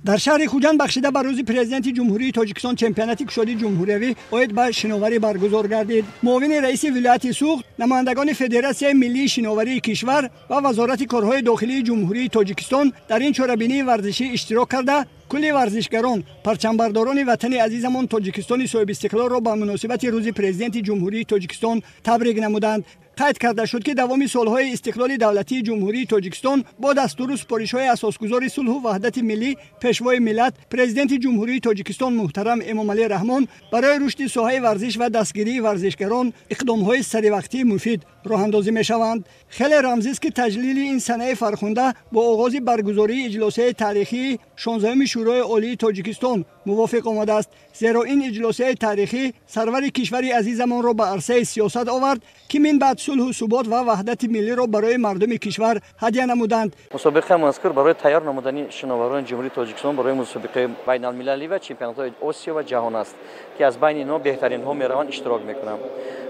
در شهر خوجند بخشیده بر روز پرزیدنت جمهوری تاجیکستان چمپیونات کشتی جمهوری اوید با شناوری برگزار گردید. معاون رئیس ولایت سوخت، نمایندگان فدراسیون ملی شناوری کشور و وزارت کارهای داخلی جمهوری تاجیکستان در این چهاربینی ورزشی اشتراک کرده کلی ورزشکاران پرچمبرداران وطن عزیزمان تاجیکستان صاحب استقلال را به مناسبت روز پرزیدنت جمهوری تاجیکستان تبریک نمودند. قید کرده شد که دوام سالهای استقلال دولتی جمهوری تاجیکستان با دستور و سپارش‌های اساسگذار صلح و وحدت ملی پیشوای ملت پرزیدنت جمهوری تاجیکستان محترم امامعلی رحمان برای رشد ساحه ورزش و دستگیری ورزشکاران اقدام‌های سریع‌وقتی مفید راه اندازی می‌شوند. خیلی رمزی است که تجلیل این صنایع فرخنده با آغاز برگزاری اجلاس‌های تاریخی 16 شورای عالی تاجیکستان موافق آمده است، زیرا این اجلاس‌های تاریخی سرور کشور عزیزمان را به عرصه سیاست آورد که من بعد صلح و ثبات و وحدت ملی را برای مردم کشور هدیه نمودند. مسابقه مذکور برای تیار نمودن شناوران جمهوری تاجیکستان برای مسابقه بین المللی و چمپیونات آسیا و جهان است که از بین اینها بهترین ها میروند اشتراک میکنند.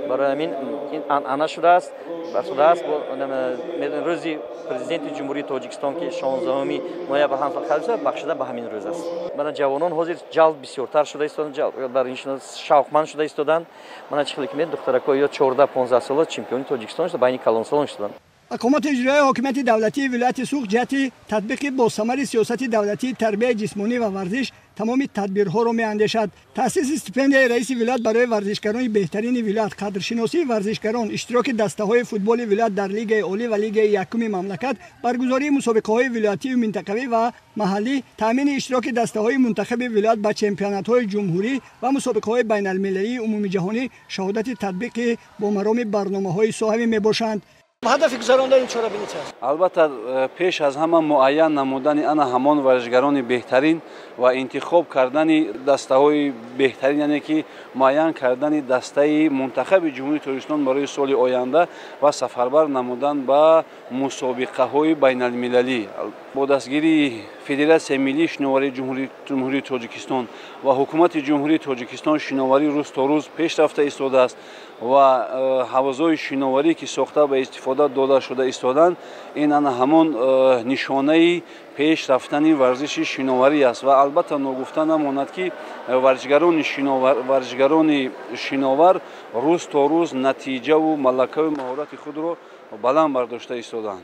برای همین این انعانه شده است روز پرزیدنت جمهوری تاجیکستان که 16 نوامبر هم بخشیده به همین روز است. من جوانان حاضر جلب بسیارتر شده ایستادند، جلب برای این شوقمند شده ایستادند. من چخلی که دخترک‌ها یا 14 15 ساله چمپیون تاجیکستان شده، بین کلانسالان شدند. حکومت اجرایی حاکمیت دولتی ولایت سوخت جهت تطبیق با ثمر سیاست دولتی تربیت جسمانی و ورزش تمام تدبیرها را می‌اندیشد. تأسیس استیپندیای رئیس ولایت برای ورزشکاران بهترین ولایت، قدرشناسی ورزشکاران، اشتراک دسته‌های فوتبال ولایت در لیگ عالی و لیگ یکم مملکت، برگزاری مسابقه‌های ولایتی و منطقه‌ای و محلی، تامین اشتراک دسته‌های منتخب ولایت به چمپیونات‌های جمهوری و مسابقه‌های بین‌المللی عمومی جهانی شهادت تطبیق با مرام برنامه‌های صاحب میباشند. هدف گذراندن این چهاربینی چیست؟ البته پیش از همه معین نمودن آن همان ورزشکاران بهترین و انتخاب کردن دسته‌های بهترین، یعنی که معین کردن دسته منتخب جمهوری تاجیکستان برای سال آینده و سفربر نمودن به مسابقه‌های بین‌المللی با دستگیری فدراسیون ملی شناوری جمهوری تاجیکستان و حکومت جمهوری تاجیکستان شناوری روز تا روز پیش رفته ایستاده است و حوزه‌های شناوری که ساخته به استفاده داده شده ایستادند. این همان نشانه پیش رفتن ورزش شناوری است و البته نگفتن نماند که ورزشکاران شناور روز تا روز نتیجه و ملکه و مهارت خود را بلند برداشته ایستادند.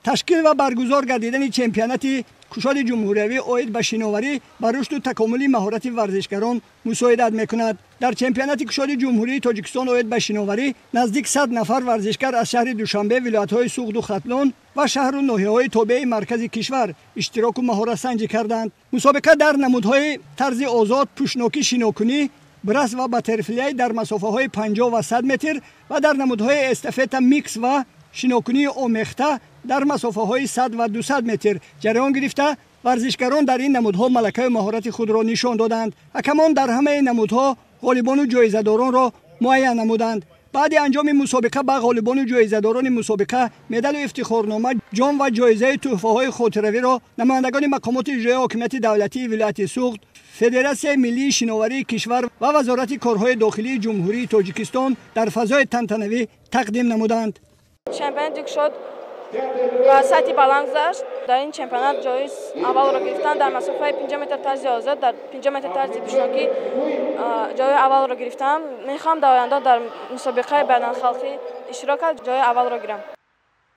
تشکیل و برگزار گردیدن چمپیونات کشتی جمهوری عاید به شناوری بر رشد و تکامل مهارت ورزشکاران مساعدت میکند. در چمپیونات کشتی جمهوری تاجیکستان عاید به شناوری نزدیک 100 نفر ورزشکار از شهر دوشنبه، ولایت‌های سوخت و ختلان و شهر و ناحیه‌های تابع مرکز کشور اشتراک و مهارت سنجی کردند. مسابقه در نمودهای طرز آزاد، پوشناکی، شناکنی، برس و باترفلای در مسافه‌های 50 و 100 متر و در نمودهای استافت میکس و شناکنی آمیخته در مسافه‌های 100 و 200 متر جریان گرفته ورزشکاران در این نمودها ملکه مهارت خود را نشان دادند. حکمان در همه نمودها غالبان و جایزه‌داران را معین نمودند. بعد انجام مسابقه به غالبان و جایزه‌داران مسابقه مدال و افتخارنامه، جام و جایزه تحفه‌های خاطره‌ای را نمایندگان مقامات اجرایی حاکمیت دولتی ولایت سوخت، فدراسیون ملی شناوری کشور و وزارت کارهای داخلی جمهوری تاجیکستان در فضای تنتنوی تقدیم نمودند. چمپیونات شد و سطحی بلند گذشت. در این چمپیونات جایزه اول را گرفتن. در مسافه 5 متر طرز آزاد، در 5 متر طرز پیشنهادی جای اول را گرفتم. میخوام در آینده در مسابقه بین‌الخلقی اشتراک جای اول را گیرم.